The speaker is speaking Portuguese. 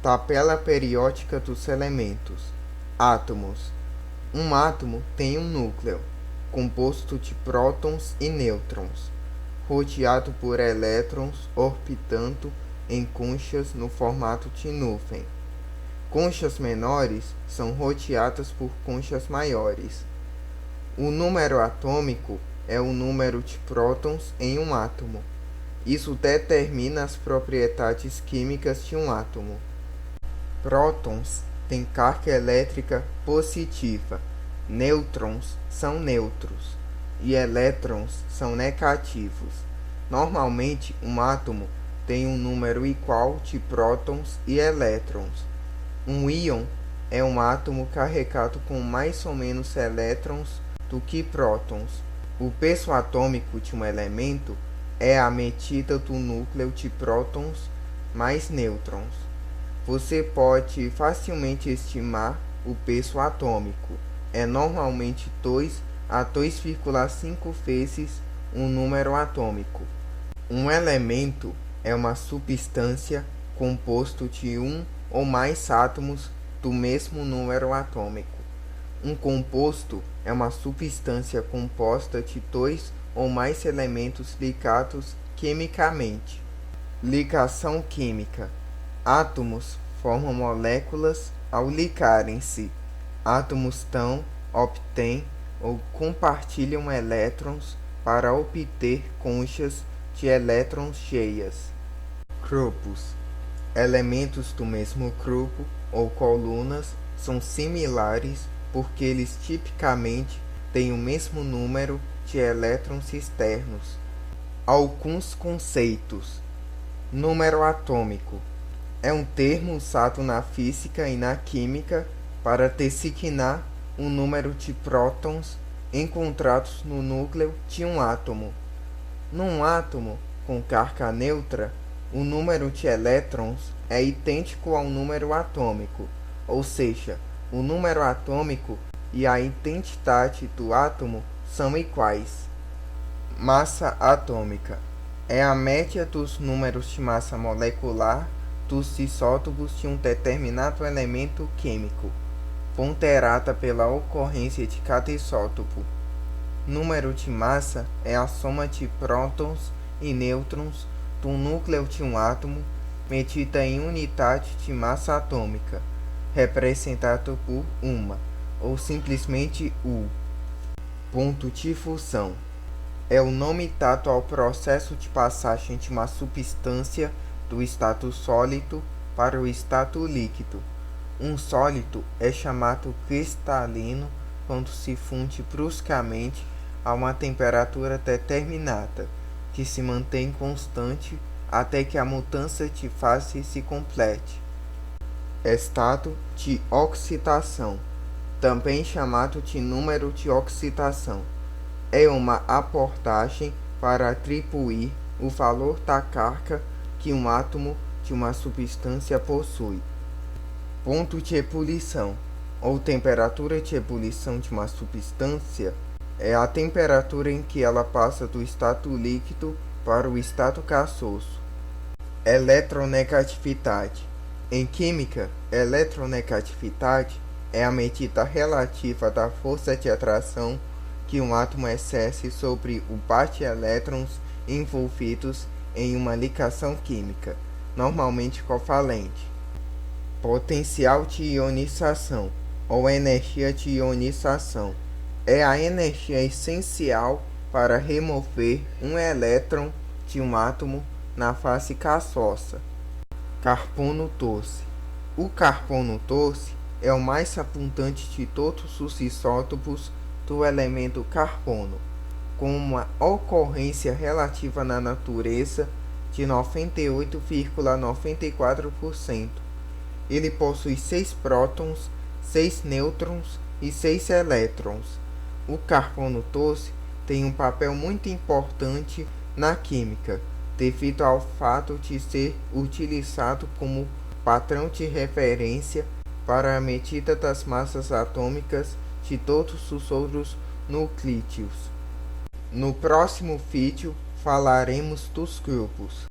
Tabela periódica dos elementos. Átomos. Um átomo tem um núcleo, composto de prótons e nêutrons, rodeado por elétrons orbitando em conchas no formato de nuvem. Conchas menores são rodeadas por conchas maiores. O número atômico é o número de prótons em um átomo. Isso determina as propriedades químicas de um átomo. Prótons têm carga elétrica positiva, nêutrons são neutros e elétrons são negativos. Normalmente, um átomo tem um número igual de prótons e elétrons. Um íon é um átomo carregado com mais ou menos elétrons do que prótons. O peso atômico de um elemento é a medida do núcleo de prótons mais nêutrons. Você pode facilmente estimar o peso atômico. É normalmente 2 a 2,5 vezes um número atômico. Um elemento é uma substância composto de um ou mais átomos do mesmo número atômico. Um composto é uma substância composta de 2 ou mais elementos ligados quimicamente. Ligação química. Átomos formam moléculas ao ligarem-se. Átomos obtêm ou compartilham elétrons para obter conchas de elétrons cheias. Grupos. Elementos do mesmo grupo ou colunas são similares porque eles tipicamente têm o mesmo número de elétrons externos. Alguns conceitos. Número atômico é um termo usado na física e na química para designar o número de prótons encontrados no núcleo de um átomo. Num átomo com carga neutra, o número de elétrons é idêntico ao número atômico, ou seja, o número atômico e a identidade do átomo são iguais. Massa atômica é a média dos números de massa molecular dos isótopos de um determinado elemento químico, ponderada pela ocorrência de cada isótopo. Número de massa é a soma de prótons e nêutrons do núcleo de um átomo, medida em unidade de massa atômica, representado por uma, ou simplesmente U. Ponto de fusão é o nome dado ao processo de passagem de uma substância do estado sólido para o estado líquido. Um sólido é chamado cristalino quando se funde bruscamente a uma temperatura determinada, que se mantém constante até que a mudança de fase se complete. Estado de oxidação, também chamado de número de oxidação, é uma abordagem para atribuir o valor da carga que um átomo de uma substância possui. Ponto de ebulição, ou temperatura de ebulição de uma substância, é a temperatura em que ela passa do estado líquido para o estado gasoso. Eletronegatividade. Em química, eletronegatividade é a medida relativa da força de atração que um átomo exerce sobre o par de elétrons envolvidos em uma ligação química, normalmente covalente. Potencial de ionização, ou energia de ionização, é a energia essencial para remover um elétron de um átomo na fase gasosa. Carbono doce. O carbono doce é o mais abundante de todos os isótopos do elemento carbono, com uma ocorrência relativa na natureza de 98,94%. Ele possui 6 prótons, 6 nêutrons e 6 elétrons. O carbono doce tem um papel muito importante na química, devido ao fato de ser utilizado como padrão de referência para a medida das massas atômicas de todos os outros nuclídeos. No próximo vídeo falaremos dos grupos.